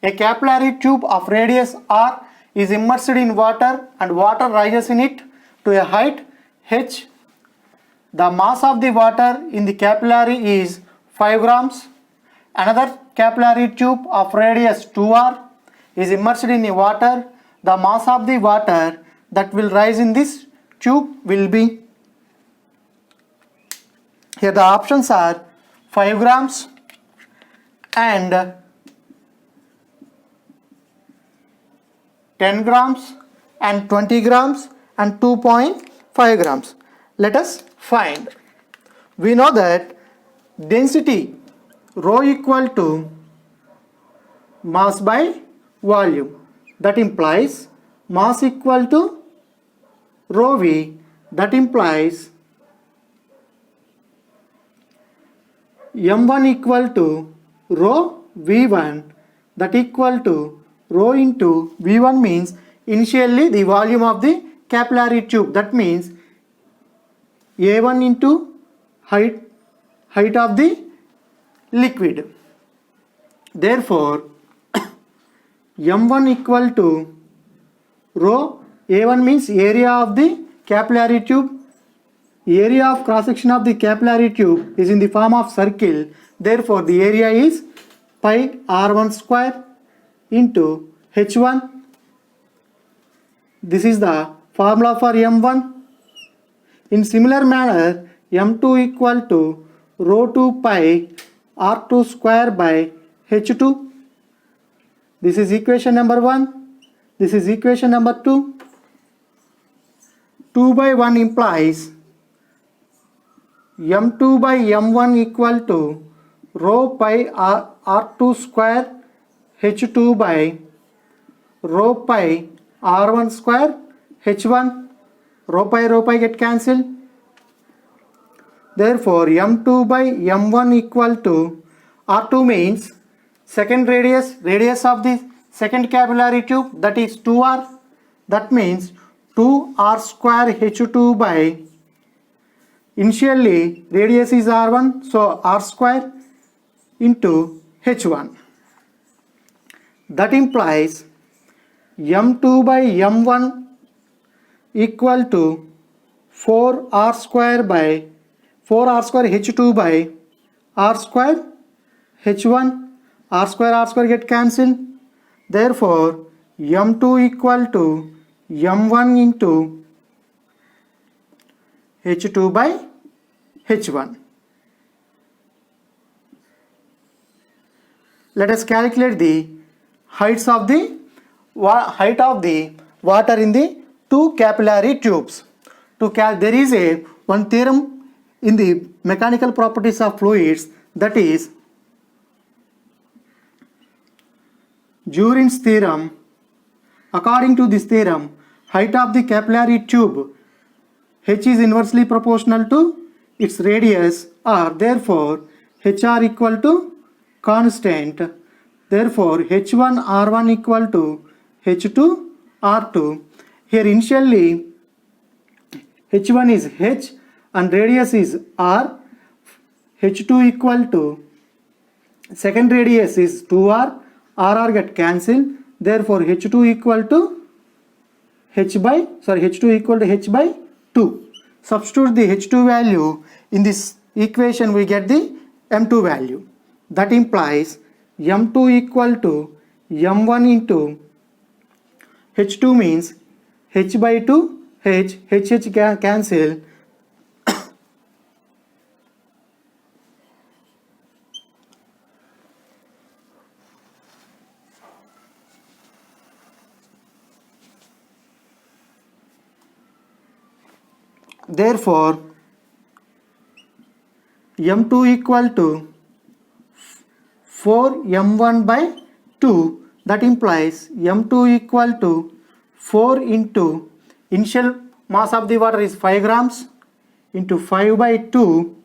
A capillary tube of radius r is immersed in water and water rises in it to a height h. The mass of the water in the capillary is 5 grams. Another capillary tube of radius 2r is immersed in the water. The mass of the water that will rise in this tube will be. Here the options are 5 grams and 10 grams and 20 grams and 2.5 grams. Let us find. We know that density rho equal to mass by volume. That implies mass equal to rho v. That implies m1 equal to rho v1. That equal to rho into v1 means initially the volume of the capillary tube. That means a1 into height of the liquid. Therefore m1 equal to rho. A1 means area of the capillary tube. Area of cross section of the capillary tube is in the form of circle. Therefore the area is pi r1 square into h1. This is the formula for m1. In similar manner, m2 equal to rho 2 pi r2 square by h2. This is equation number 1. This is equation number 2. 2 by 1 implies m2 by m1 equal to rho pi r2 square h2 by rho pi r1 square h1. Rho pi get cancelled. Therefore m2 by m1 equal to r2 means second radius of the second capillary tube, that is 2r. That means 2r square h2 by, initially radius is r1, so r square into h1. That implies m2 by m1 equal to 4r square h2 by r square h1. R square get cancelled. Therefore m2 equal to m1 into h2 by h1. Let us calculate the height of the water in the two capillary tubes. There is one theorem in the mechanical properties of fluids, that is Jurin's theorem. According to this theorem, height of the capillary tube h is inversely proportional to its radius r. Therefore hr equal to constant. Therefore h1 r1 equal to h2 r2. Here initially h1 is h and radius is r. h2 equal to second radius is 2r. r get cancelled. Therefore h2 equal to h by 2. Substitute the h2 value in this equation, we get the m2 value. That implies m2 equal to m1 into h2 means h by 2, h cancel. Therefore m2 equal to 4 m1 by 2. That implies m2 equal to 4 into initial mass of the water is 5 grams into 5 by 2,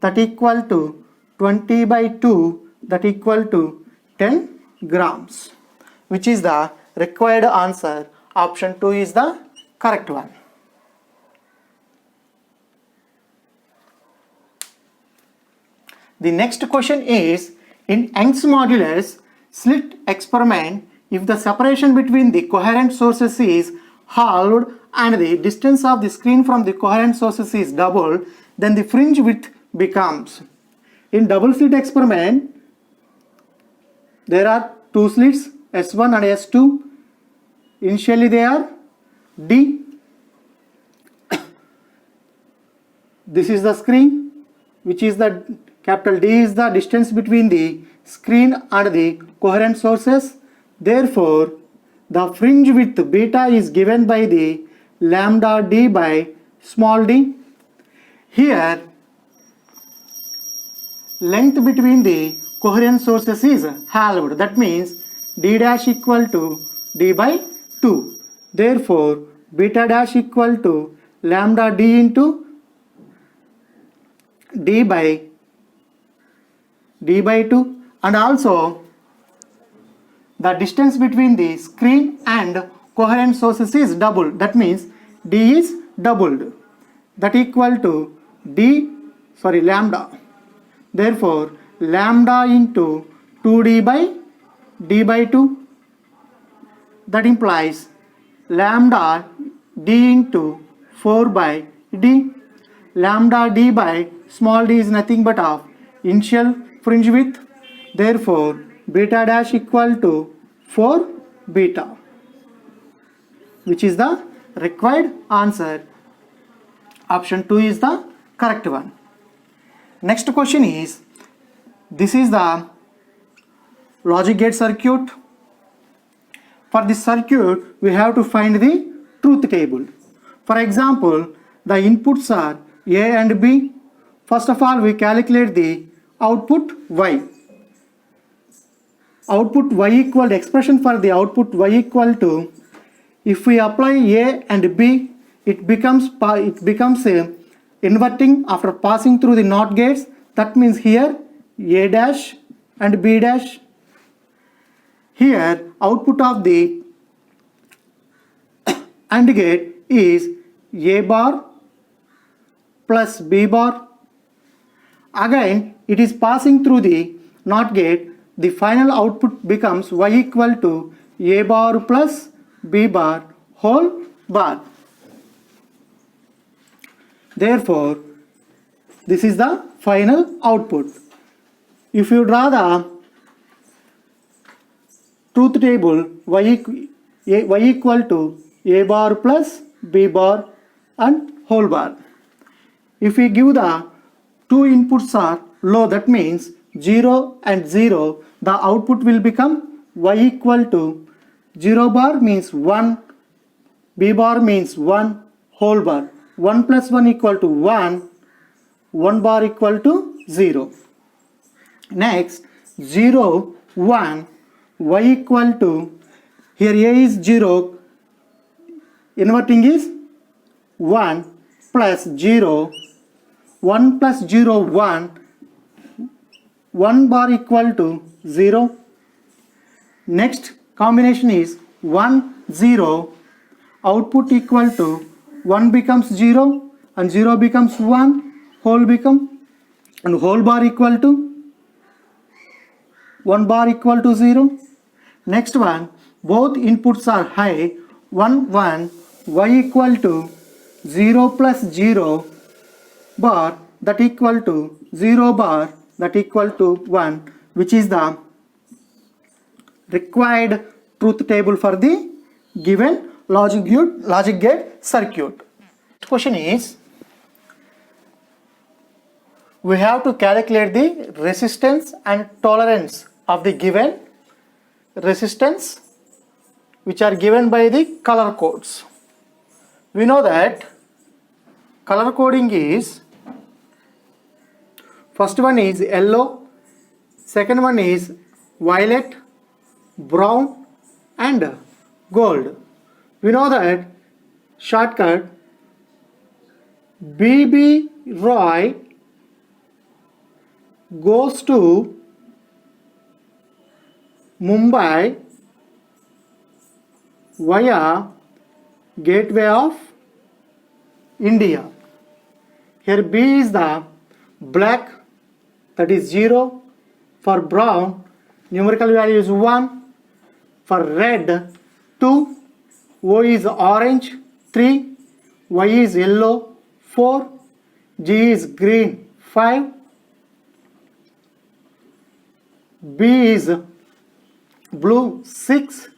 that equal to 20 by 2, that equal to 10 grams, which is the required answer. Option 2 is the correct one. The next question is, in Young's modulus, slit experiment, if the separation between the coherent sources is halved and the distance of the screen from the coherent sources is doubled, then the fringe width becomes. In double slit experiment, there are two slits S1 and S2. Initially they are D. This is the screen, which is the capital D is the distance between the screen and the coherent sources. Therefore, the fringe width beta is given by the lambda D by small d. Here, length between the coherent sources is halved. That means D dash equal to D by 2. Therefore, beta dash equal to lambda D into D by 2, and also the distance between the screen and coherent sources is doubled. That means D is doubled. That equal to lambda. Therefore, lambda into 2D by D by 2. That implies lambda D into 4 by D. Lambda D by small d is nothing but of initial fringe width. Therefore, beta dash equal to 4 beta, which is the required answer. Option 2 is the correct one. Next question is, this is the logic gate circuit. For this circuit, we have to find the truth table. For example, the inputs are A and B. First of all, we calculate the output Y. Output Y equal, expression for the output Y equal to, if we apply A and B, it becomes inverting after passing through the NOT gates. That means here A dash and B dash. Here output of the AND gate is A bar plus B bar. Again it is passing through the NOT gate. The final output becomes Y equal to A bar plus B bar whole bar. Therefore, this is the final output. If you draw the truth table, Y equal to A bar plus B bar and whole bar. If we give the two inputs are low, that means 0 and 0, the output will become Y equal to 0 bar means 1, B bar means 1, whole bar. 1 plus 1 equal to 1, 1 bar equal to 0. Next, 0, 1, Y equal to, here A is 0, inverting is 1 plus 0, 1 plus 0, 1, 1 bar equal to 0. Next combination is 1, 0, output equal to 1 becomes 0 and 0 becomes 1, whole become, and whole bar equal to 1 bar equal to 0. Next one, both inputs are high, 1, 1, Y equal to 0 plus 0 bar, that equal to 0 bar, that equal to 1, which is the required truth table for the given logic gate circuit. Question is, we have to calculate the resistance and tolerance of the given resistance, which are given by the color codes. We know that color coding is, first one is yellow, second one is violet, brown and gold. We know that shortcut BB Roy goes to Mumbai via Gateway of India. Here B is the black, that is 0. For brown, numerical value is 1. For red, 2. O is orange, 3. Y is yellow, 4. G is green, 5. B is blue, 6.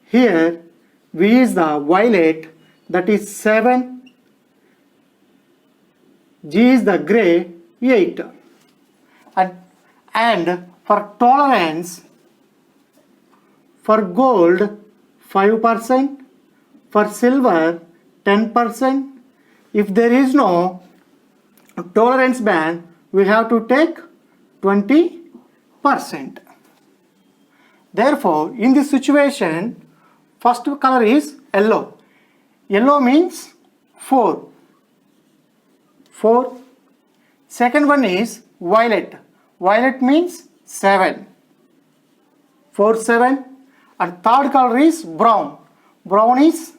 Here V is the violet, that is 7. G is the grey, 8. And for tolerance, for gold 5%, for silver 10%. If there is no tolerance band, we have to take 20%. Therefore, in this situation, first color is yellow. Yellow means 4. Second one is violet. Violet means 7. 4, 7. And third color is brown. Brown is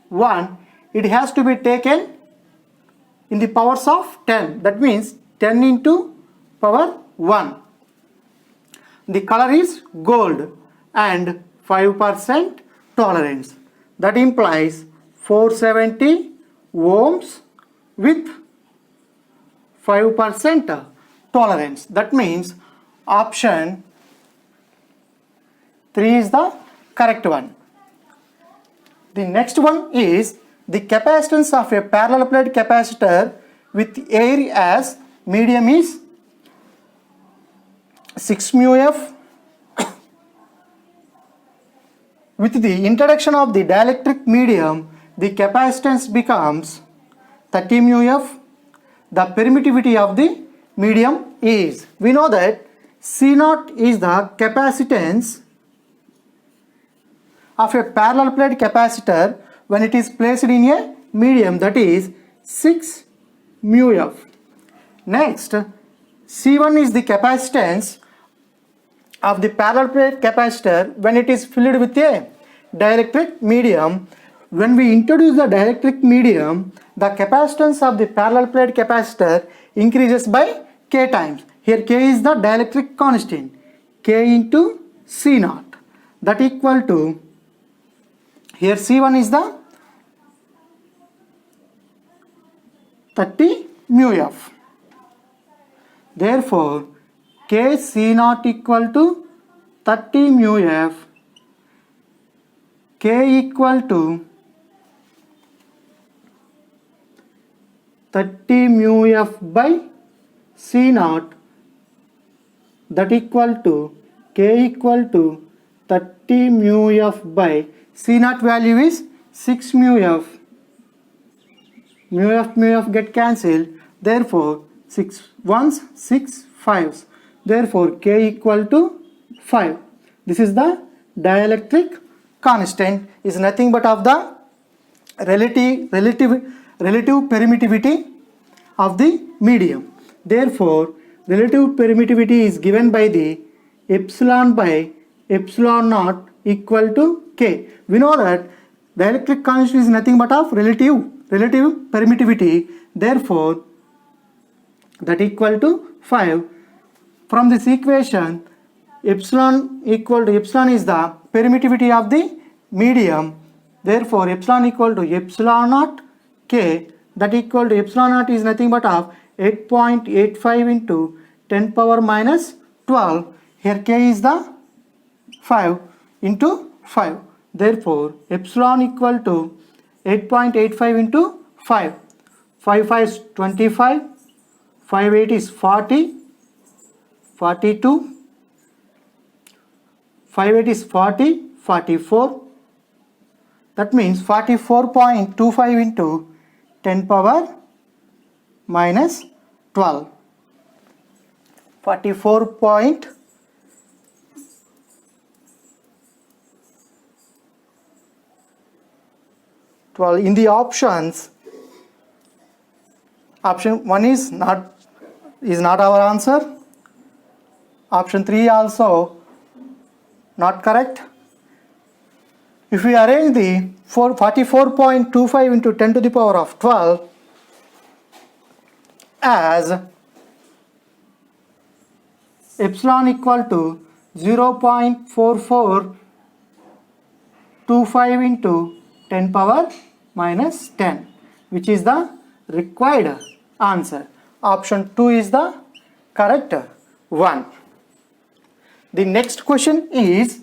1. It has to be taken in the powers of 10. That means 10 into power 1. The color is gold and 5% tolerance. That implies 470 ohms with 5% tolerance. That means option 3 is the correct one. The next one is the capacitance of a parallel plate capacitor with air as medium is 6 mu f. With the introduction of the dielectric medium, the capacitance becomes 30 mu f. The permittivity of the medium is, we know that C0 is the capacitance of a parallel plate capacitor when it is placed in a medium, that is 6 mu f. Next, C1 is the capacitance of the parallel plate capacitor when it is filled with a dielectric medium. When we introduce the dielectric medium, the capacitance of the parallel plate capacitor increases by K times. Here K is the dielectric constant, K into C0, that equal to, here C1 is the 30 mu f. Therefore, K C0 equal to 30 mu f, K equal to 30 mu f by C0, that equal to K equal to 30 mu f by C0 value is 6 mu f. Mu f get cancelled. Therefore, 6 ones, 6 5s. Therefore, K equal to 5. This is the dielectric constant, is nothing but of the relative permittivity of the medium. Therefore, relative permittivity is given by the epsilon by epsilon naught equal to K. We know that dielectric constant is nothing but of relative permittivity. Therefore, that equal to 5. From this equation, epsilon equal to, epsilon is the permittivity of the medium. Therefore, epsilon equal to epsilon naught K, that equal to epsilon naught is nothing but of 8.85 into 10 power minus 12. Here K is the 5 into 5. Therefore, epsilon equal to 8.85 into 5. 5 5 is 25. 5 8 is 40. 42. 5 8 is 40. 44. That means 44.25 into 10 power minus 12. 44.12. In the options, option 1 is not our answer. Option 3 also not correct. If we arrange the 44.25 into 10 to the power of 12 as epsilon equal to 0.4425 into 10 power minus 10, which is the required answer. Option 2 is the correct one. The next question is,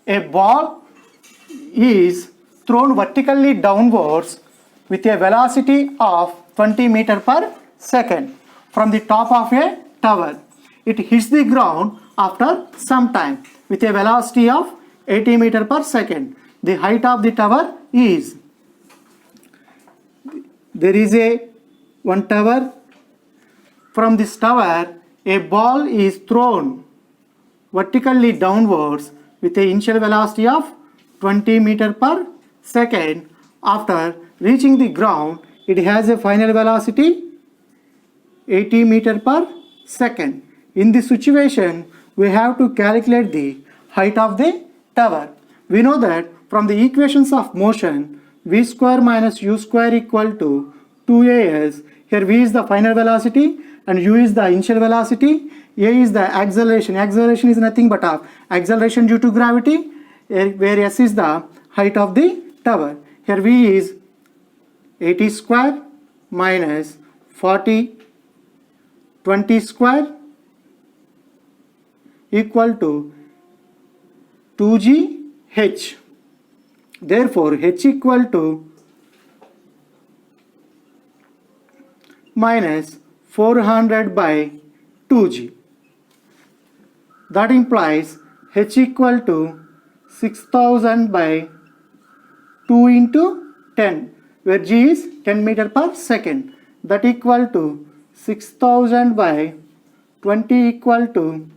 a ball is thrown vertically downwards with a velocity of 20 meter per second from the top of a tower. It hits the ground after some time with a velocity of 80 meter per second. The height of the tower is, there is one tower. From this tower, a ball is thrown vertically downwards with an initial velocity of 20 meter per second. After reaching the ground, it has a final velocity 80 meter per second. In this situation, we have to calculate the height of the tower. We know that from the equations of motion, v square minus u square equal to 2as. Here v is the final velocity and u is the initial velocity. A is the acceleration. Acceleration is nothing but of acceleration due to gravity, where s is the height of the tower. Here v is 80 square minus 40 20 square equal to 2gh. Therefore, h equal to minus 400 by 2g. That implies h equal to 6000 by 2 into 10, where g is 10 meter per second. That equal to 6000 by 20 equal to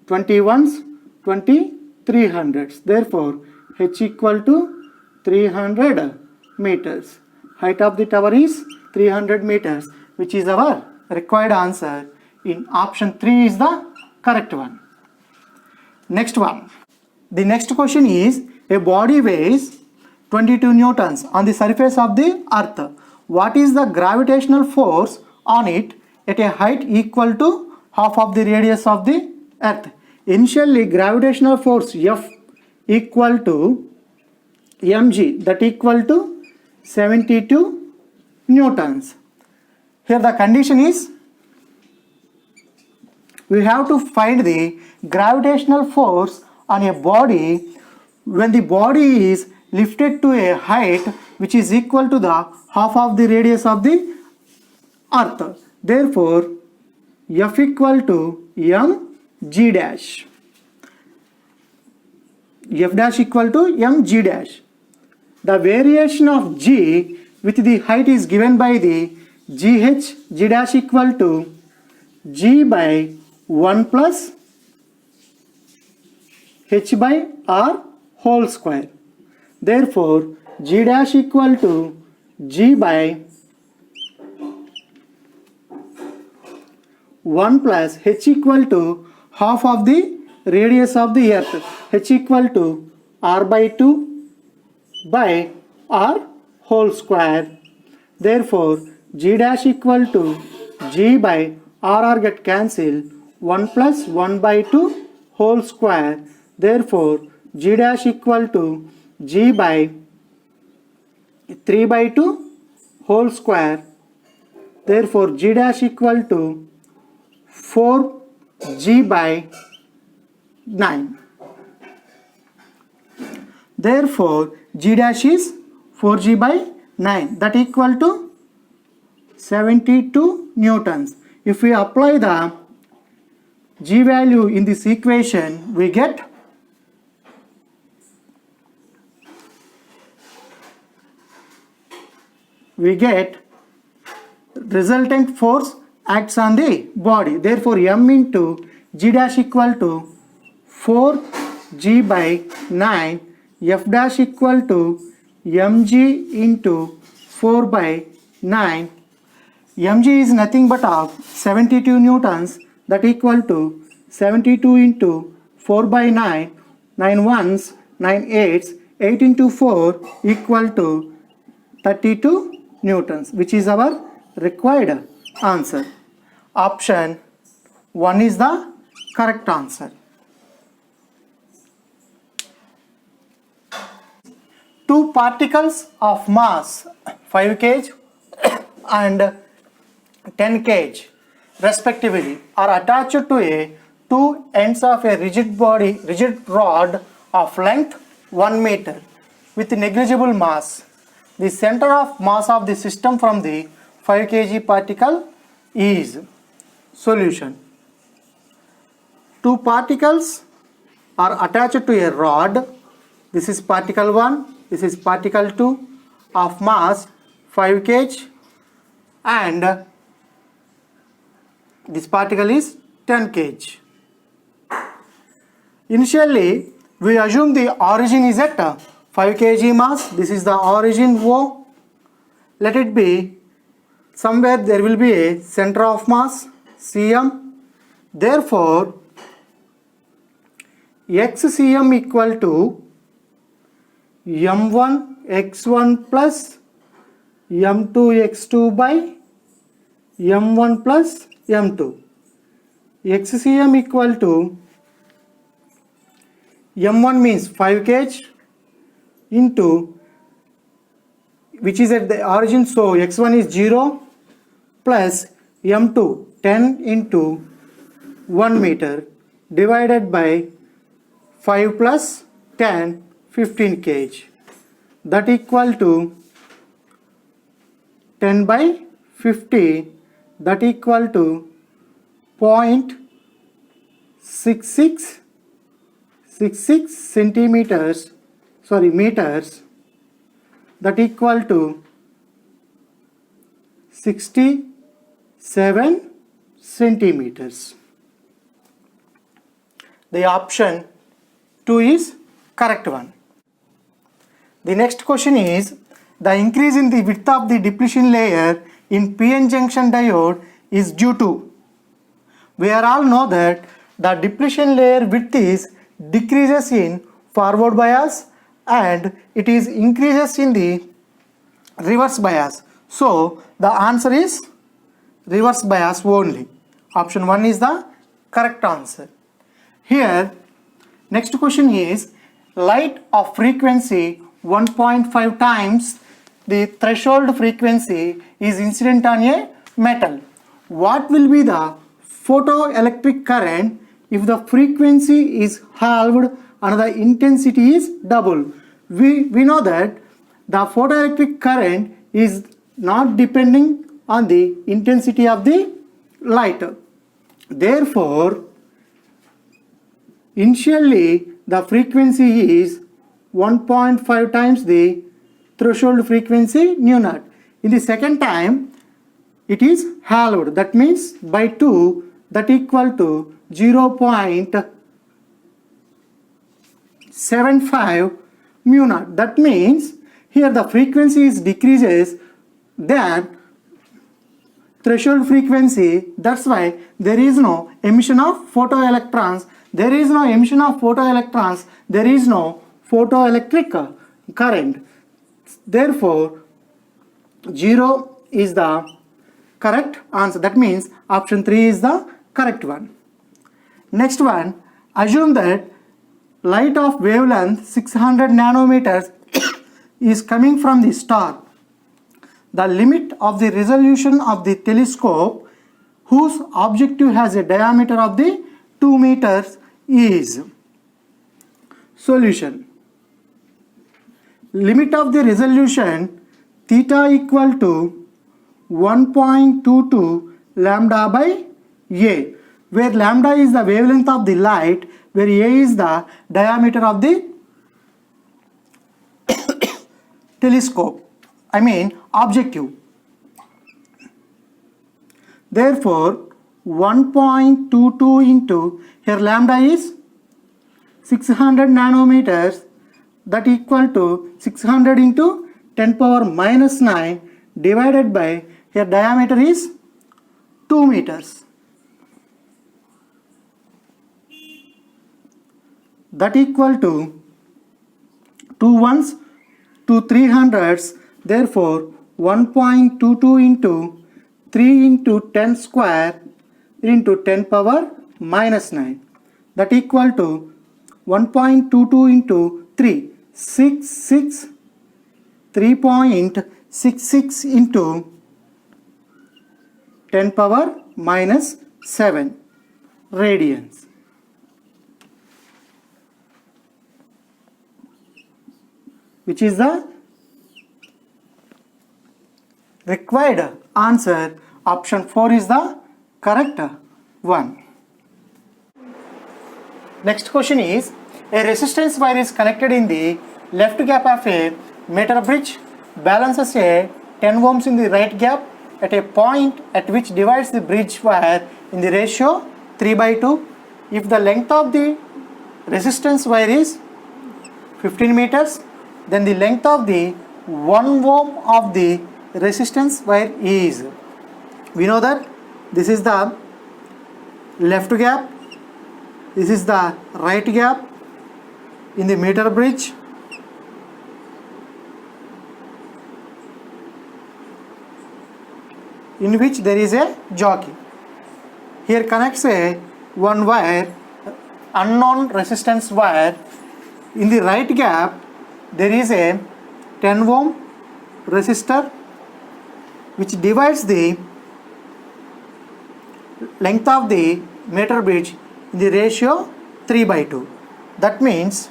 21s 2300s. Therefore, h equal to 300 meters. Height of the tower is 300 meters, which is our required answer. In option 3 is the correct one. Next one. The next question is, a body weighs 22 newtons on the surface of the earth. What is the gravitational force on it at a height equal to half of the radius of the earth? Initially, gravitational force F equal to mg, that equal to 72 newtons. Here the condition is, we have to find the gravitational force on a body when the body is lifted to a height which is equal to the half of the radius of the earth. Therefore, F equal to mg dash. F dash equal to mg dash. The variation of g with the height is given by the gh, g dash equal to g by 1 plus h by r whole square. Therefore, g dash equal to g by 1 plus h equal to half of the radius of the earth, h equal to r by 2 by r whole square. Therefore, g dash equal to g by r get cancelled, 1 plus 1 by 2 whole square. Therefore, g dash equal to g by 3 by 2 whole square. Therefore, g dash equal to 4g by 9. Therefore, g dash is 4g by 9, that equal to 72 newtons. If we apply the g value in this equation, we get resultant force acts on the body. Therefore, m into g dash equal to 4g by 9, f dash equal to mg into 4 by 9. mg is nothing but of 72 newtons, that equal to 72 into 4 by 9, 9 ones, 9 eights, 8 into 4 equal to 32 newtons, which is our required answer. Option 1 is the correct answer. Two particles of mass 5 kg and 10 kg respectively are attached to a two ends of a rigid rod of length 1 meter with negligible mass. The center of mass of the system from the 5 kg particle is. Solution. Two particles are attached to a rod. This is particle 1, this is particle 2 of mass 5 kg and this particle is 10 kg. Initially, we assume the origin is at 5 kg mass. This is the origin O. Let it be somewhere there will be a center of mass Cm. Therefore, xCm equal to m1 x1 plus m2 x2 by m1 plus m2. xCm equal to m1 means 5 kg into which is at the origin, so x1 is 0 plus m2 10 into 1 meter divided by 5 plus 10 15 kg, that equal to 10 by 50, that equal to 0.6666 centimeters, meters, that equal to 67 centimeters. The option 2 is correct one. The next question is, the increase in the width of the depletion layer in PN junction diode is due to. We all know that the depletion layer width is decreases in forward bias and it is increases in the reverse bias. So the answer is reverse bias only. Option 1 is the correct answer. Here, next question is, light of frequency 1.5 times the threshold frequency is incident on a metal. What will be the photoelectric current if the frequency is halved and the intensity is double? We know that the photoelectric current is not depending on the intensity of the light. Therefore, initially the frequency is 1.5 times the threshold frequency nu naught. In the second time it is halved, that means by 2, that equal to 0.75 mu naught. That means here the frequency is decreases than threshold frequency. That's why there is no emission of photoelectrons. There is no emission of photoelectrons. There is no photoelectric current. Therefore, 0 is the correct answer. That means option 3 is the correct one. Next one, assume that light of wavelength 600 nanometers is coming from the star. The limit of the resolution of the telescope whose objective has a diameter of the 2 meters is. Solution. Limit of the resolution theta equal to 1.22 lambda by A, where lambda is the wavelength of the light, where A is the diameter of the telescope, objective. Therefore, 1.22 into, here lambda is 600 nanometers, that equal to 600 into 10 power minus 9 divided by, here diameter is 2 meters. That equal to 2 ones, 2 300s, therefore 1.22 into 3 into 10 square into 10 power minus 9. that equal to 1.22 into 3, 3.66 into 10 power minus 7 radians. Which is the required answer. Option 4 is the correct one. Next question is, a resistance wire is connected in the left gap of a meter bridge, balances a 10 ohms in the right gap at a point at which divides the bridge wire in the ratio 3/2. If the length of the resistance wire is 15 meters, then the length of the 1 ohm of the resistance wire is. We know that this is the left gap, this is the right gap in the meter bridge. In which there is a jockey. Here connects a one wire, unknown resistance wire. In the right gap there is a 10 ohm resistor which divides the length of the meter bridge in the ratio 3/2. That means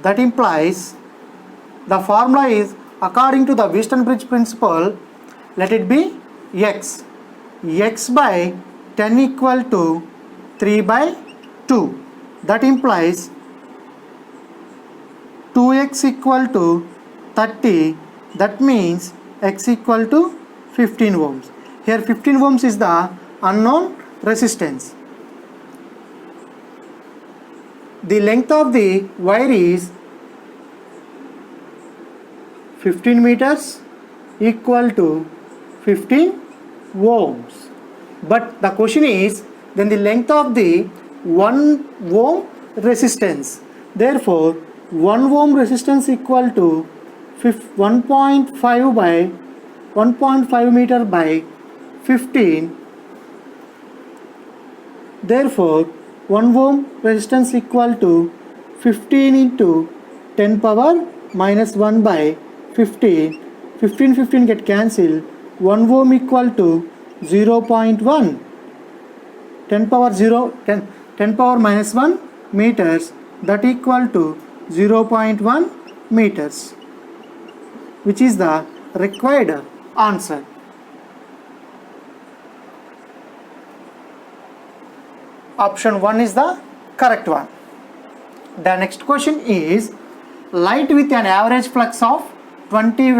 that implies the formula is according to the Wheatstone bridge principle. Let it be x by 10 equal to 3/2. That implies 2x equal to 30. That means x equal to 15 ohms. Here 15 ohms is the unknown resistance. The length of the wire is 15 meters equal to 15 ohms. But the question is, then the length of the 1 ohm resistance. Therefore, 1 ohm resistance equal to 1.5 meter by 15. Therefore, 1 ohm resistance equal to 15 into 10 power minus 1 by 15. 15 get cancelled. 1 ohm equal to 0.1. 10 power minus 1 meters, that equal to 0.1 meters, which is the required answer. Option 1 is the correct one. The next question is, light with an average flux of 20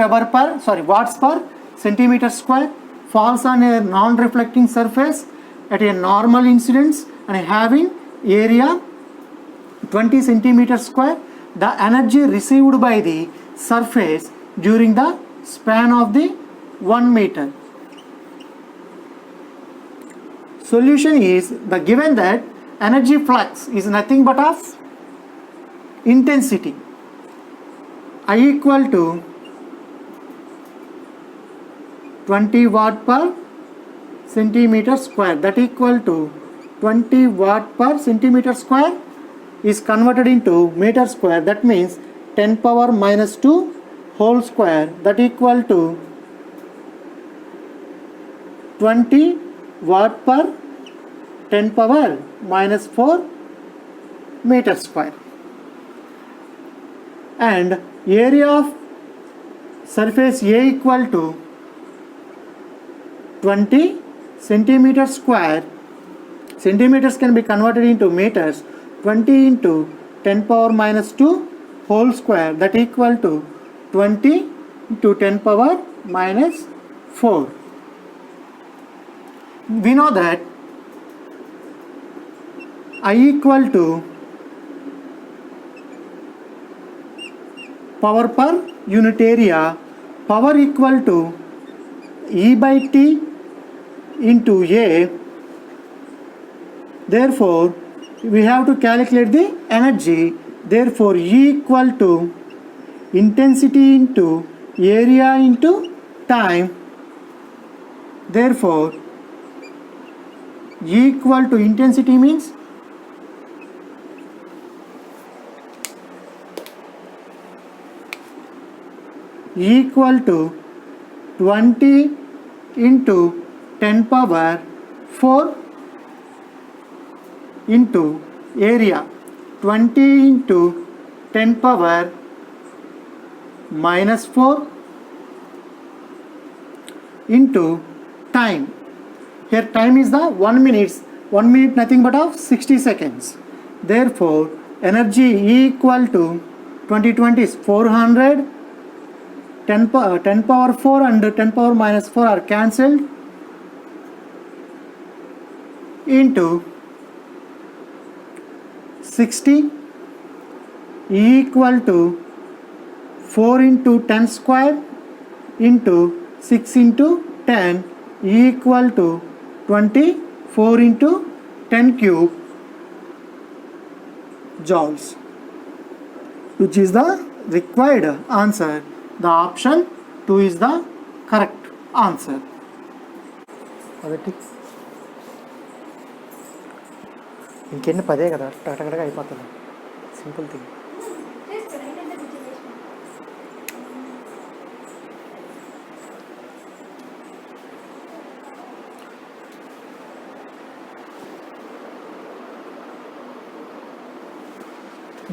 watts per centimeter square falls on a non-reflecting surface at a normal incidence and having area 20 centimeters square. The energy received by the surface during the span of the 1 meter. Solution is, the given that energy flux is nothing but of intensity, I equal to 20 watt per centimeter square, that equal to 20 watt per centimeter square is converted into meter square. That means 10 power minus 2 whole square, that equal to 20 watt per 10 power minus 4 meter square. And area of surface A equal to 20 centimeters square. Centimeters can be converted into meters. 20 into 10 power minus 2 whole square, that equal to 20 into 10 power minus 4. We know that I equal to power per unit area, power equal to E by T into A. Therefore, we have to calculate the energy. Therefore, E equal to intensity into area into time. Therefore, E equal to intensity means E equal to 20 into 10 power 4 into area, 20 into 10 power minus 4 into time. Here time is the 1 minute, 1 minute nothing but of 60 seconds. Therefore, energy E equal to 20 is 400, 10 power 4 and 10 power minus 4 are cancelled, into 60 E equal to 4 into 10 square into 6 into 10 E equal to 24 into 10 cube joules, which is the required answer. The option 2 is the correct answer. ఇంకెన్ని పదే కదా టకటకగా అయిపోతుంది simple thing.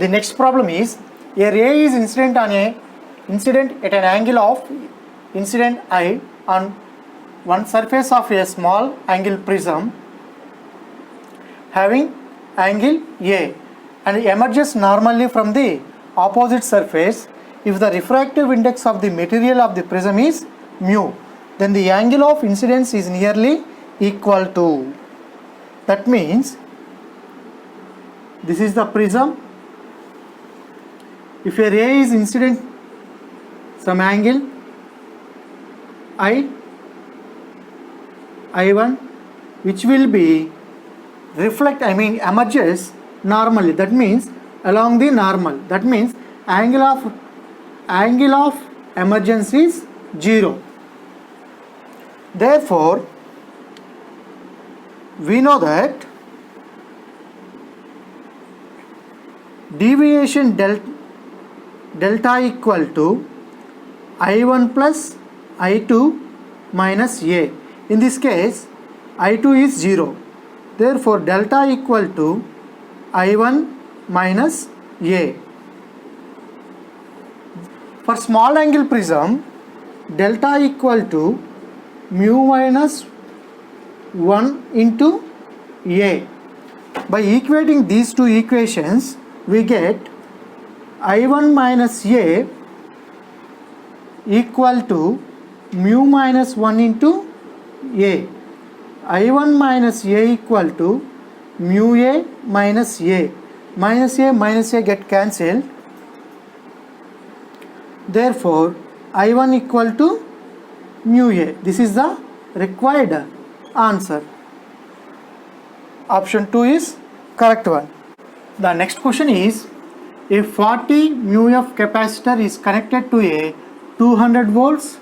The next problem is a ray is incident at an angle of incident I on one surface of a small angle prism having angle A and emerges normally from the opposite surface. If the refractive index of the material of the prism is mu, then the angle of incidence is nearly equal to. That means this is the prism. If a ray is incident some angle I1, which will be emerges normally, that means along the normal, that means angle of emergence is 0. Therefore, we know that deviation delta equal to I1 plus I2 minus A. In this case, I2 is 0. Therefore, delta equal to I1 minus A. For small angle prism, delta equal to mu minus 1 into A. By equating these two equations, we get I1 minus A equal to mu minus 1 into A. I1 minus A equal to mu A minus A. Minus A get cancelled. Therefore, I1 equal to mu A. This is the required answer. Option 2 is correct one. The next question is, if 40 mu F capacitor is connected to a 200 volts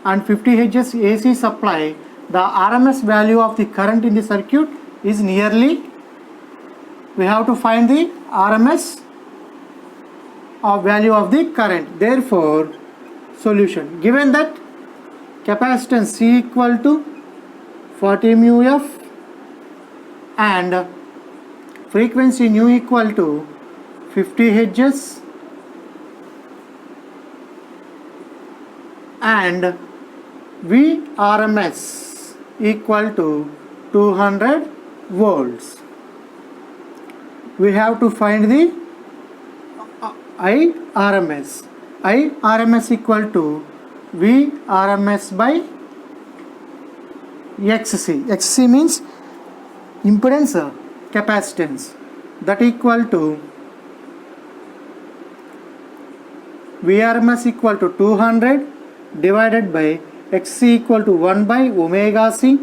and 50 Hz AC supply, the RMS value of the current in the circuit is nearly, we have to find the RMS value of the current. Therefore, solution, given that capacitance C equal to 40 mu F and frequency nu equal to 50 Hz and VRMS equal to 200 volts. We have to find the IRMS. IRMS equal to VRMS by XC. XC means impedance capacitance, that equal to VRMS equal to 200 divided by XC equal to 1 by omega C.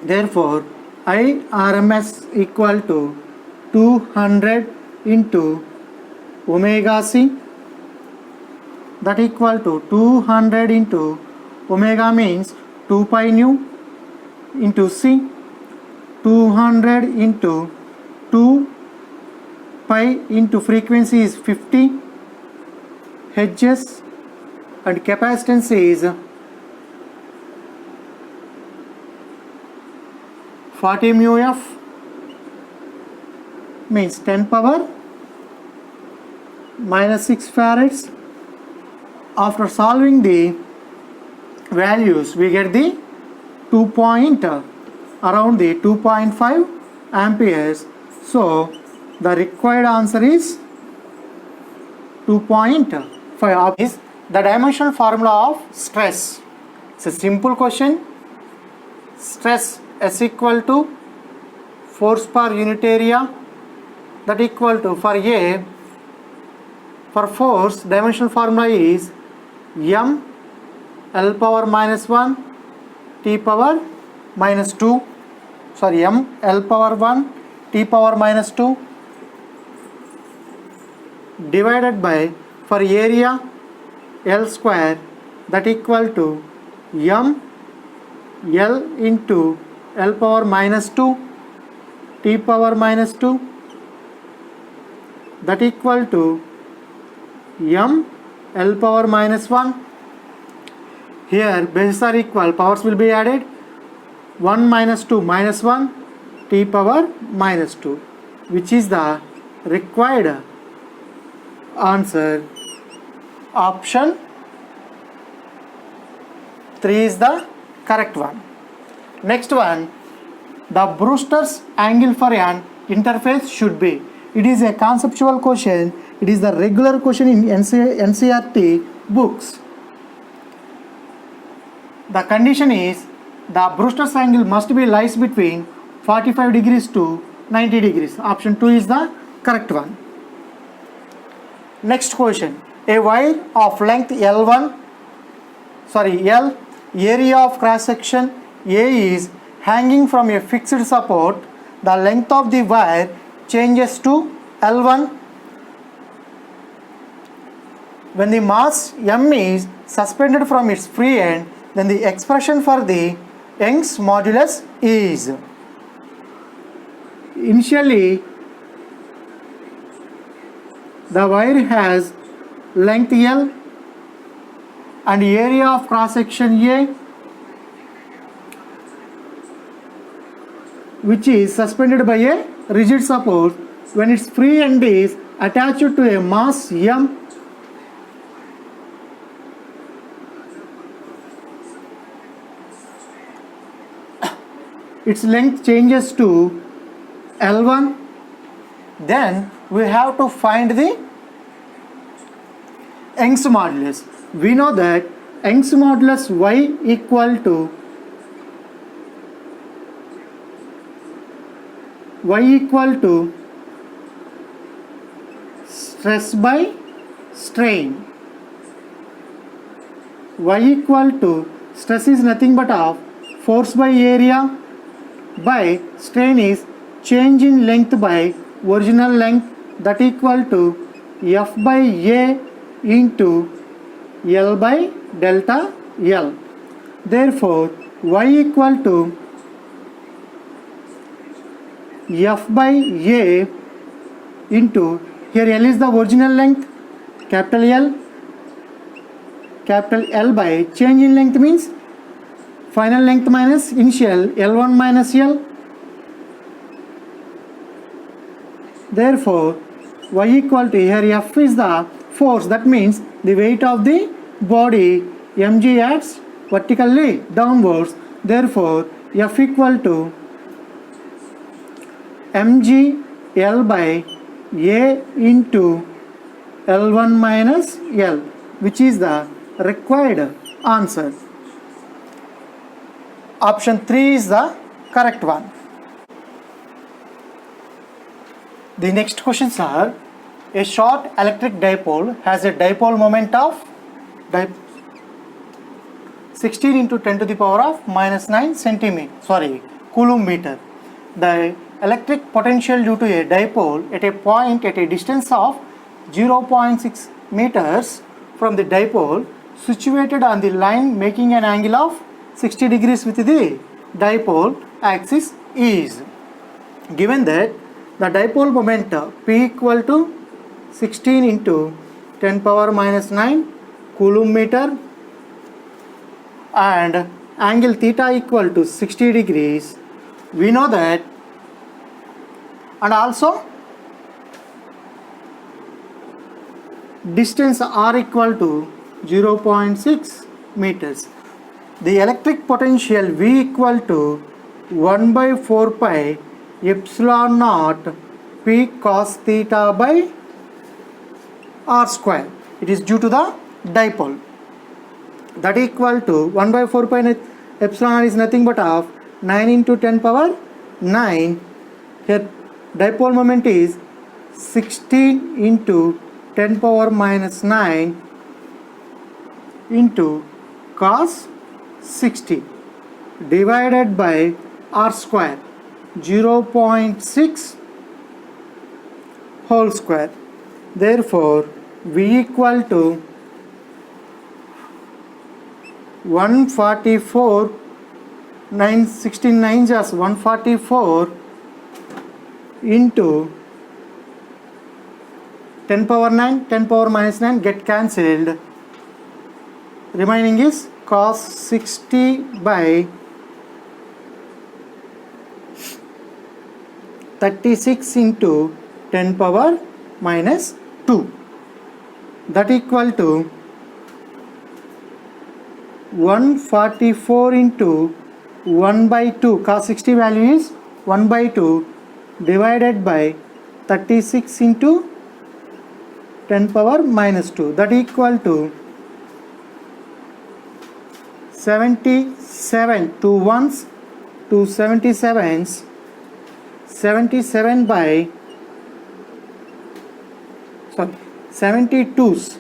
Therefore, IRMS equal to 200 into omega C, that equal to 200 into omega means 2 pi nu into C, 200 into 2 pi into frequency is 50 Hz and capacitance is 40 mu f, means 10 power minus 6 farads. After solving the values, we get the around the 2.5 amperes. So the required answer is 2.5. Is the dimensional formula of stress. It's a simple question. Stress S equal to force per unit area, that equal to, for A, for force dimensional formula is m L power minus 1 T power minus 2, sorry, m L power 1 T power minus 2 divided by, for area, L square, that equal to m L into L power minus 2 T power minus 2, that equal to m L power minus 1. Here bases are equal, powers will be added, 1 minus 2 minus 1 T power minus 2, which is the required answer. Option 3 is the correct one. Next one, the Brewster's angle for an interface should be. It is a conceptual question. It is the regular question in NCERT books. The condition is the Brewster's angle must be lies between 45 degrees to 90 degrees. Option 2 is the correct one. Next question. A wire of length L, area of cross section A is hanging from a fixed support. The length of the wire changes to L1 when the mass m is suspended from its free end. Then the expression for the Young's modulus is. Initially, the wire has length L and area of cross section A, which is suspended by a rigid support. When its free end is attached to a mass m, its length changes to L1. Then we have to find the Young's modulus. We know that Young's modulus Y equal to stress by strain. Y equal to stress is nothing but of force by area by strain is change in length by original length, that equal to F by A into L by delta L. Therefore, Y equal to F by A into, here L is the original length, capital L by change in length means final length minus initial L1 minus L. Therefore, Y equal to, here F is the force, that means the weight of the body, mg acts vertically downwards. Therefore, F equal to mg L by A into L1 minus L, which is the required answer. Option 3 is the correct one. The next questions are: a short electric dipole has a dipole moment of 16 into 10 to the power of minus 9 coulomb meter. The electric potential due to a dipole at a point at a distance of 0.6 meters from the dipole situated on the line making an angle of 60 degrees with the dipole axis is. Given that the dipole moment P equal to 16 into 10 power minus 9 coulomb meter and angle theta equal to 60 degrees, we know that, and also distance r equal to 0.6 meters. The electric potential V equal to 1 by 4 pi epsilon naught P cos theta by r square. It is due to the dipole. That equal to 1 by 4 pi epsilon is nothing but of 9 into 10 power 9. Here dipole moment is 16 into 10 power minus 9 into cos 60 divided by r square 0.6 whole square. Therefore V equal to 144 9 16 9 just 144 into 10 power 9 10 power minus 9 get cancelled, remaining is cos 60 by 36 into 10 power minus 2, that equal to 144 into 1 by 2, cos 60 value is 1 by 2 divided by 36 into 10 power minus 2, that equal to 77 2 ones 2 77s 77 by 72s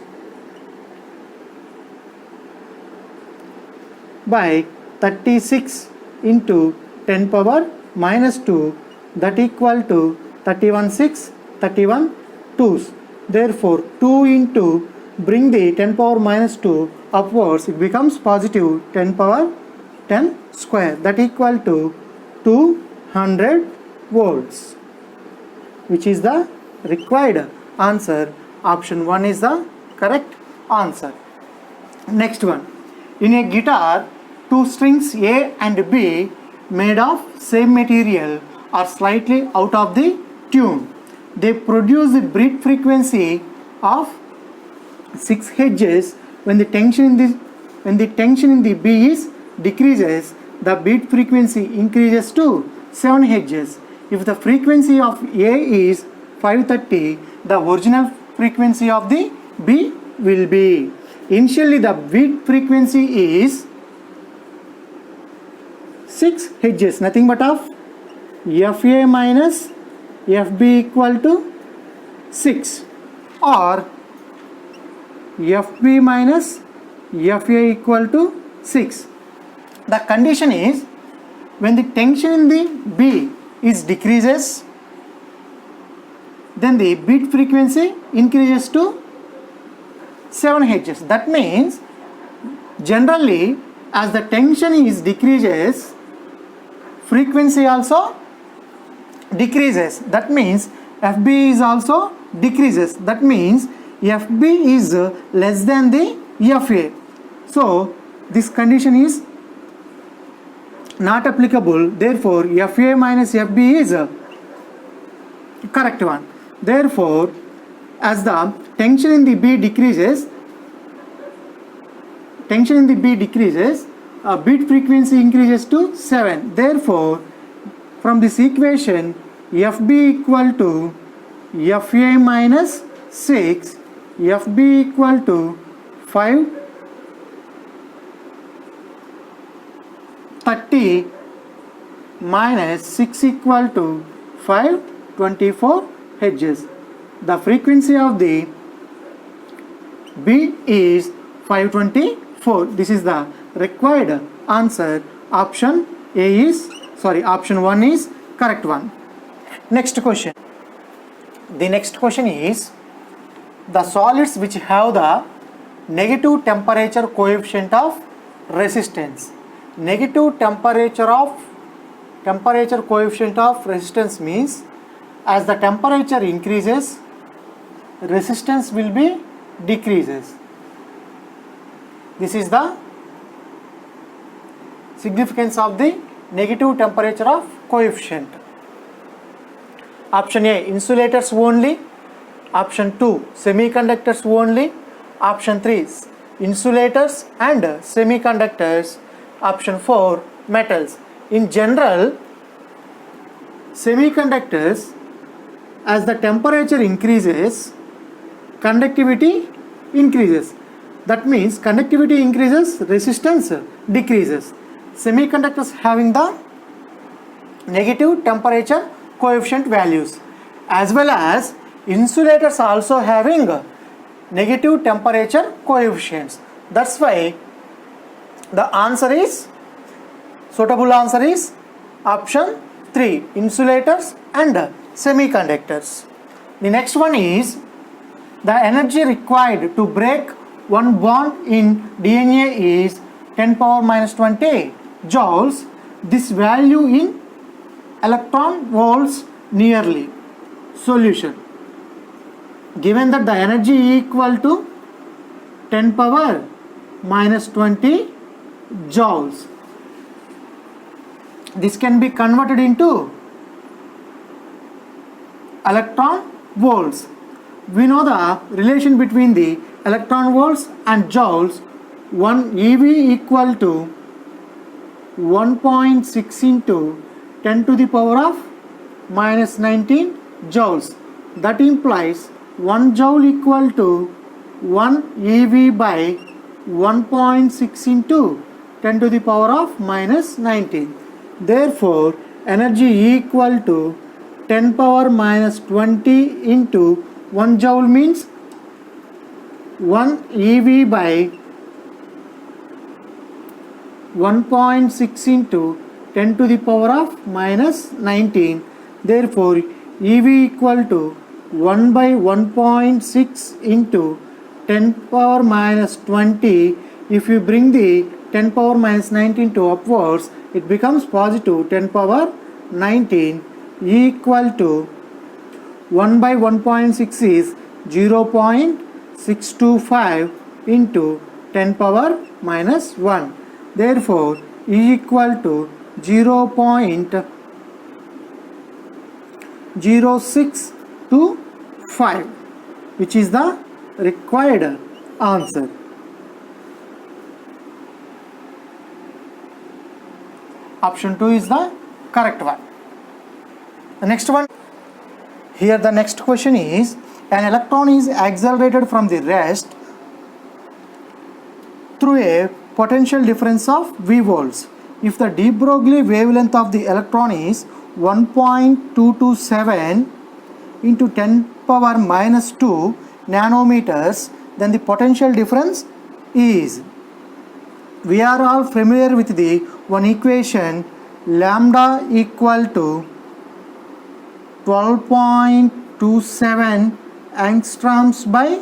by 36 into 10 power minus 2, that equal to 31 6 31 2s. Therefore 2 into bring the 10 power minus 2 upwards, it becomes positive 10 power 10 square, that equal to 200 volts, which is the required answer. Option 1 is the correct answer. Next one. In a guitar, two strings A and B made of same material are slightly out of the tune. They produce a beat frequency of 6 Hz. When the tension in the B is decreases, the beat frequency increases to 7 Hz. If the frequency of A is 530, the original frequency of the B will be. Initially the beat frequency is 6 Hz, nothing but of FA minus FB equal to 6 or FB minus FA equal to 6. The condition is when the tension in the B is decreases, then the beat frequency increases to 7 Hz. That means generally as the tension is decreases, frequency also decreases. That means FB is also decreases. That means FB is less than the FA. So this condition is not applicable. Therefore FA minus FB is a correct one. Therefore as the tension in the B decreases, beat frequency increases to 7. Therefore from this equation FB equal to FA minus 6, FB equal to 530 minus 6 equal to 524 Hz. The frequency of the B is 524. This is the required answer. Option 1 is correct one. Next question. The next question is the solids which have the negative temperature coefficient of resistance. negative temperature coefficient of resistance means as the temperature increases, resistance will be decreases. This is the significance of the negative temperature of coefficient. Option A, insulators only. Option 2, semiconductors only. Option 3, insulators and semiconductors. Option 4, metals. In general, semiconductors, as the temperature increases, conductivity increases. That means conductivity increases, resistance decreases. Semiconductors having the negative temperature coefficient values, as well as insulators also having negative temperature coefficients. That's why the answer is, suitable answer is option 3, insulators and semiconductors. The next one is the energy required to break one bond in DNA is 10 power minus 20 joules. This value in electron volts nearly. Solution. Given that the energy equal to 10 power minus 20 joules, this can be converted into electron volts. We know the relation between the electron volts and joules. 1 EV equal to 1.6 into 10 to the power of minus 19 joules. That implies 1 joule equal to 1 EV by 1.6 into 10 to the power of minus 19. Therefore, energy equal to 10 power minus 20 into 1 joule means 1 EV by 1.6 into 10 to the power of minus 19. Therefore, EV equal to 1 by 1.6 into 10 power minus 20. If you bring the 10 power minus 19 to upwards, it becomes positive 10 power 19 equal to 1 by 1.6 is 0.625 into 10 power minus 1. Therefore, E equal to 0.0625, which is the required answer. Option 2 is the correct one. The next one, here the next question is, an electron is accelerated from the rest through a potential difference of V volts. If the de Broglie wavelength of the electron is 1.227 into 10 power minus 2 nanometers, then the potential difference is, we are all familiar with the one equation, lambda equal to 12.27 angstroms by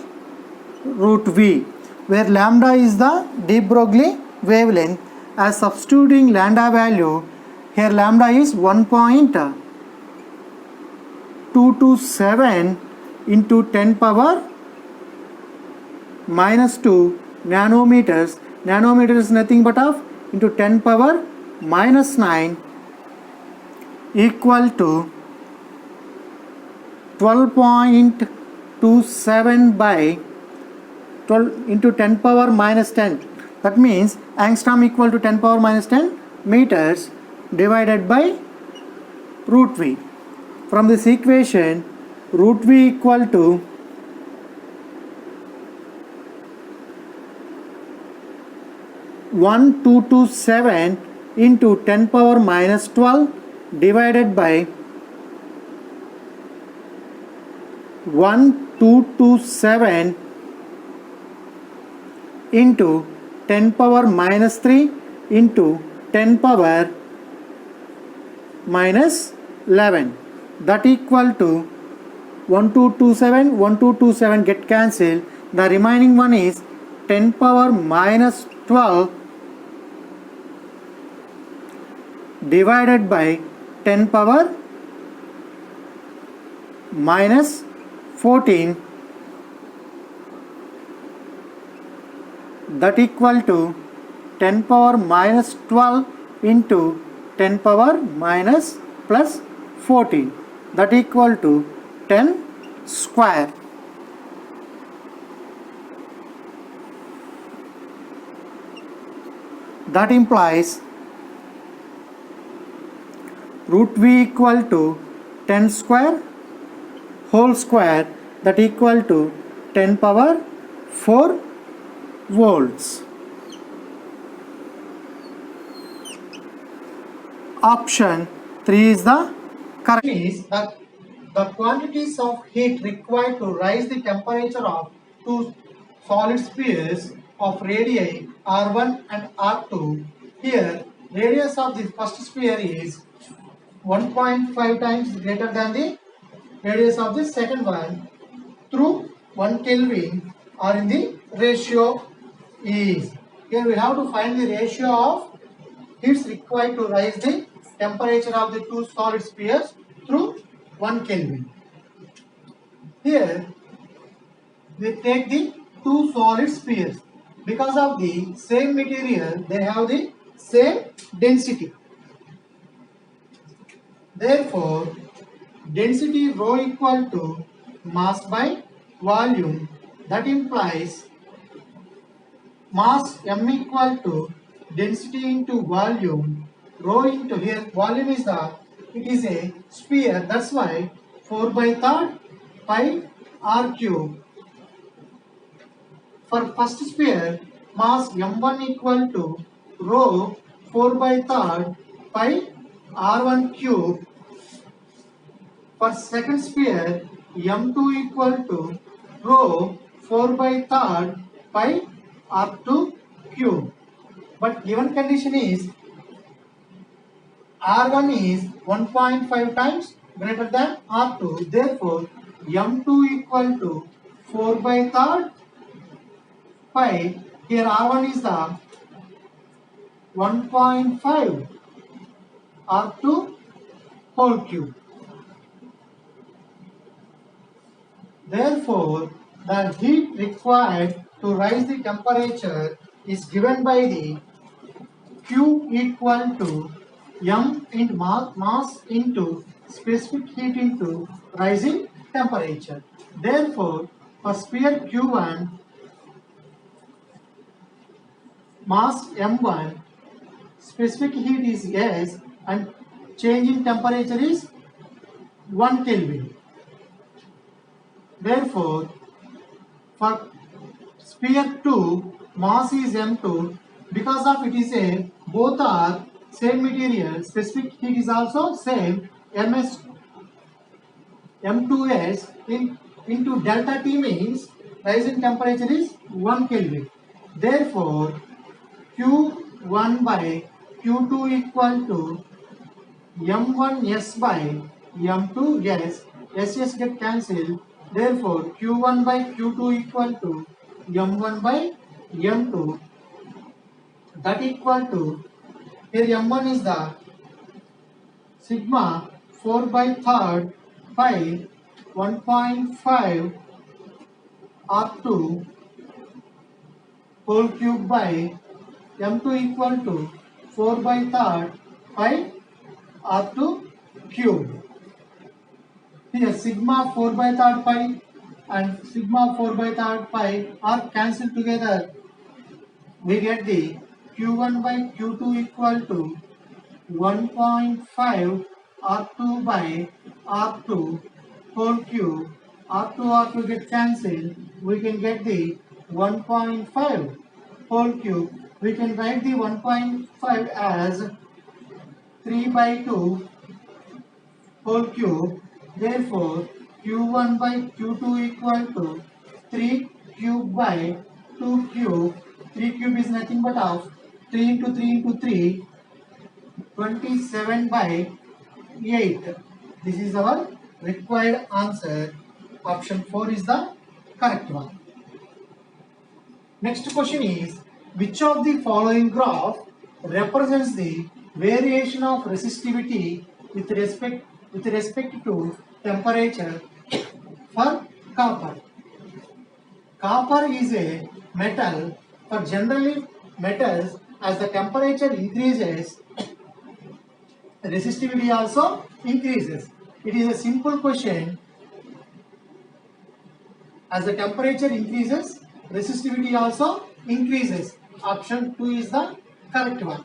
root V, where lambda is the de Broglie wavelength. As substituting lambda value, here lambda is 1.227 into 10 power minus 2 nanometers. Nanometer is nothing but of into 10 power minus 9 equal to 12.27 by 12 into 10 power minus 10. That means angstrom equal to 10 power minus 10 meters divided by root V. From this equation, root V equal to 1227 into 10 power minus 12 divided by 1227 into 10 power minus 3 into 10 power minus 11. That equal to 1227, 1227 get cancelled. The remaining one is 10 power minus 12 divided by 10 power minus 14, that equal to 10 power minus 12 into 10 power minus plus 14, that equal to 10 square. That implies root V equal to 10 square whole square, that equal to 10 power 4 volts. Option 3 is the correct. Is that the quantities of heat required to rise the temperature of two solid spheres of radii R1 and R2. Here, radius of the first sphere is 1.5 times greater than the radius of the second one through 1 Kelvin, or in the ratio is. Here we have to find the ratio of heats required to rise the temperature of the two solid spheres through 1 Kelvin. Here we take the two solid spheres. Because of the same material, they have the same density. Therefore, density rho equal to mass by volume. That implies mass m equal to density into volume, rho into, here volume is it is a sphere, that's why 4 by third pi r cube. For first sphere, mass m1 equal to rho 4 by third pi r1 cube. For second sphere, m2 equal to rho 4 by third pi r2 cube. But given condition is r1 is 1.5 times greater than r2. Therefore, m2 equal to 4 by third pi. Here r1 is the 1.5 r2 whole cube. Therefore, the heat required to rise the temperature is given by the Q equal to m into mass into specific heat into rising temperature. Therefore, for sphere Q1, mass m1, specific heat is S, and change in temperature is 1 Kelvin. Therefore, for sphere 2, mass is m2. Because of it is a both are same material, specific heat is also same, ms m2s into delta T means rising temperature is 1 Kelvin. Therefore, Q1 by Q2 equal to m1s by m2s, s get cancelled. Therefore, Q1 by Q2 equal to m1 by m2, that equal to, here m1 is the sigma 4 by third pi 1.5 r2 whole cube by m2 equal to 4 by third pi r2 cube. Here sigma 4 by third pi and sigma 4 by third pi are cancelled together. We get the Q1 by Q2 equal to 1.5 R2 by R2 whole cube. R2 get cancelled. We can get the 1.5 whole cube. We can write the 1.5 as 3 by 2 whole cube. Therefore, Q1 by Q2 equal to 3 cube by 2 cube. 3 cube is nothing but of 3 into 3 into 3, 27 by 8. This is our required answer. Option 4 is the correct one. Next question is, which of the following graph represents the variation of resistivity with respect to temperature for copper. Copper is a metal. For generally metals, as the temperature increases, resistivity also increases. It is a simple question. As the temperature increases, resistivity also increases. Option 2 is the correct one.